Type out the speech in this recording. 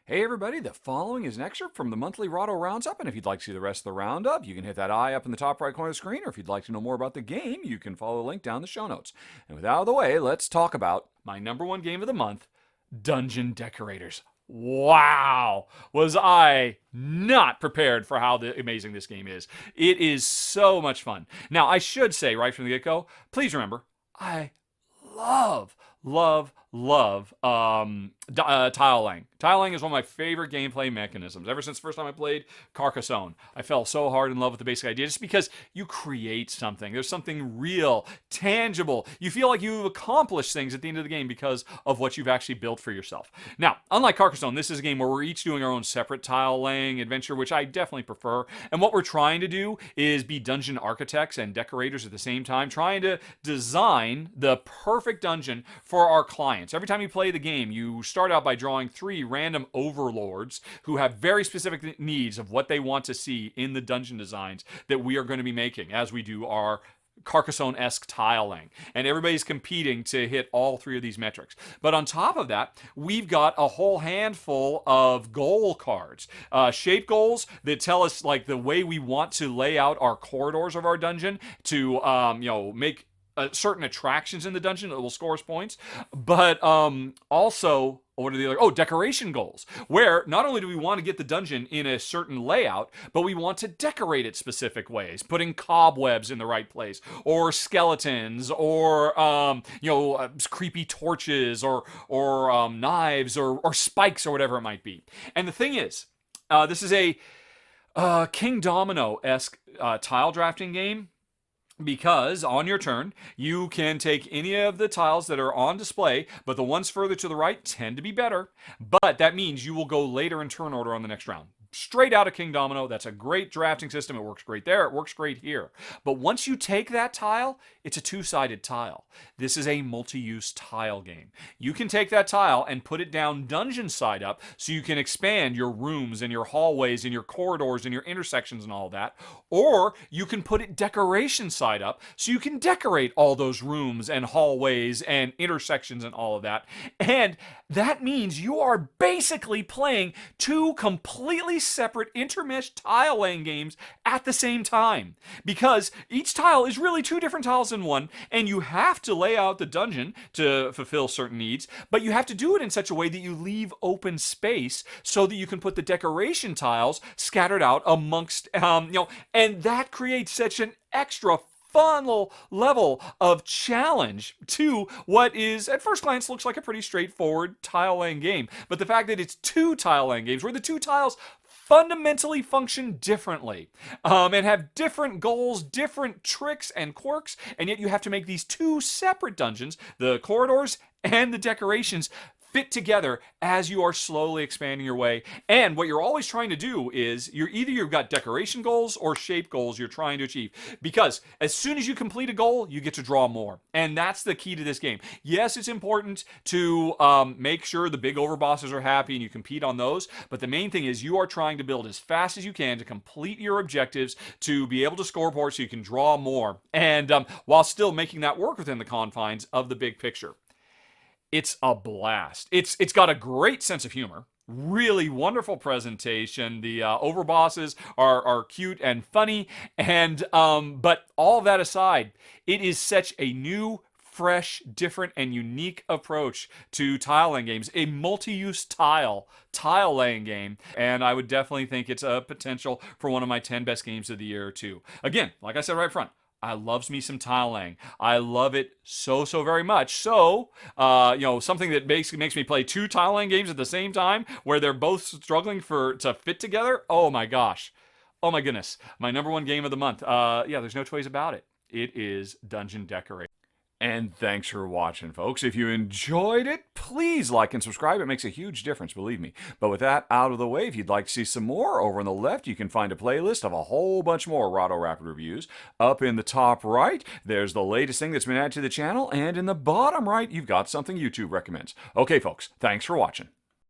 Hey everybody, the following is an excerpt from the monthly Rahdo Roundup, and if you'd like to see the rest of the roundup, you can hit that eye up in the top right corner of the screen, or if you'd like to know more about the game, you can follow the link down in the show notes. And with that out of the way, let's talk about my number one game of the month, Dungeon Decorators. Wow! Was I not prepared for how amazing this game is. It is so much fun. Now, I should say right from the get-go, please remember, I love tile laying. Tile laying is one of my favorite gameplay mechanisms. Ever since the first time I played Carcassonne, I fell so hard in love with the basic idea just because you create something. There's something real, tangible. You feel like you've accomplished things at the end of the game because of what you've actually built for yourself. Now, unlike Carcassonne, this is a game where we're each doing our own separate tile laying adventure, which I definitely prefer. And what we're trying to do is be dungeon architects and decorators at the same time, trying to design the perfect dungeon for our clients. Every time you play the game, you start out by drawing 3 random overlords who have very specific needs of what they want to see in the dungeon designs that we are going to be making as we do our Carcassonne-esque tiling. And everybody's competing to hit all 3 of these metrics. But on top of that, we've got a whole handful of goal cards. Shape goals that tell us like the way we want to lay out our corridors of our dungeon to make certain attractions in the dungeon that will score us points, but also, what are the other? Oh, decoration goals, where not only do we want to get the dungeon in a certain layout, but we want to decorate it specific ways, putting cobwebs in the right place, or skeletons, or creepy torches, or knives, or spikes, or whatever it might be. And the thing is, this is a King Domino-esque tile drafting game, because on your turn, you can take any of the tiles that are on display, but the ones further to the right tend to be better. But that means you will go later in turn order on the next round. Straight out of King Domino, that's a great drafting system. It works great there. It works great here. But once you take that tile, it's a 2-sided tile. This is a multi-use tile game. You can take that tile and put it down dungeon side up so you can expand your rooms and your hallways and your corridors and your intersections and all that. Or you can put it decoration side up so you can decorate all those rooms and hallways and intersections and all of that. And that means you are basically playing 2 completely separate intermeshed tile laying games at the same time, because each tile is really 2 different tiles in one, and you have to lay out the dungeon to fulfill certain needs, but you have to do it in such a way that you leave open space so that you can put the decoration tiles scattered out amongst and that creates such an extra fun little level of challenge to what is, at first glance, looks like a pretty straightforward tile laying game. But the fact that it's 2 tile laying games where the 2 tiles fundamentally function differently and have different goals, different tricks and quirks, and yet you have to make these 2 separate dungeons, the corridors and the decorations, fit together as you are slowly expanding your way. And what you're always trying to do is you've got decoration goals or shape goals you're trying to achieve, because as soon as you complete a goal, you get to draw more. And that's the key to this game. Yes, it's important to make sure the big overbosses are happy and you compete on those, but the main thing is you are trying to build as fast as you can to complete your objectives, to be able to score points so you can draw more, and while still making that work within the confines of the big picture. It's a blast. It's got a great sense of humor. Really wonderful presentation. The overbosses are cute and funny, and but all that aside, it is such a new, fresh, different, and unique approach to tile laying games. A multi-use tile laying game, and I would definitely think it's a potential for one of my 10 best games of the year too. Again, like I said right front, I loves me some tile laying. I love it so very much. So, something that basically makes me play 2 tile laying games at the same time, where they're both struggling to fit together. Oh my gosh. Oh my goodness. My number one game of the month. There's no two ways about it. It is Dungeon Decorator. And thanks for watching, folks. If you enjoyed it, please like and subscribe. It makes a huge difference, believe me. But with that out of the way, if you'd like to see some more, over on the left, you can find a playlist of a whole bunch more Rahdo Rapid reviews. Up in the top right, there's the latest thing that's been added to the channel. And in the bottom right, you've got something YouTube recommends. Okay, folks, thanks for watching.